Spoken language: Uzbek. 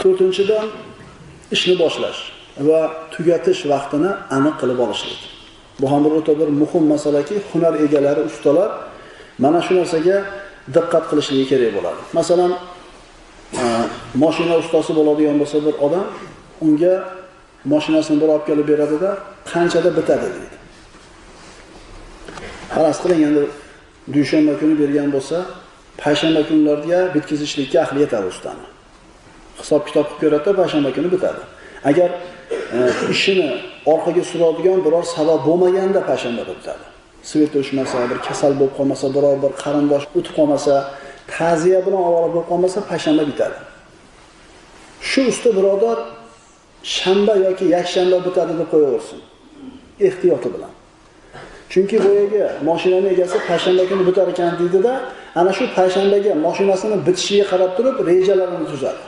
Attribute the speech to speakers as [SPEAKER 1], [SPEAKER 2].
[SPEAKER 1] To'rtinchidan ishni boshlash va tugatish vaqtini aniq qilib olishlik. Bu ham o'ta bir muhim masalaki, hunar egalari, ustalar mana shu narsaga diqqat qilishligi kerak bo'ladi. Masalan, mashina ustasi bo'ladigan bo'lsa bir odam, unga mashinasini bir olib kelib beradi-da, qanchada bitadi deydi. Faraz qiling, endi dushanba kuni bergan bo'lsa, payshanba kunlarga bitkizishlikka ahli yetadi ustani. Hisob kitob qilib ko'radi, payshanba kuni bitadi. Agar ishini orqaga suradigan biror sabab bo'lmaganda payshanbada bitadi. Svet o'chmasa, bir kasal bo'lib qolmasa, biror bir qarindosh o'tib qolmasa, ta'ziya bilan ovora bo'lib qolmasa, payshanba bitadi. Shu usta birodar shanba yoki yakshanba bitadi deb qo'yaversin. Ehtiyoti bilan. Chunki boyaga mashinaning egasi payshanba kuni bitar ekan deydi-da, ana shu payshanbaga mashinasini bitishiga qarab turib rejalarini tuzadi.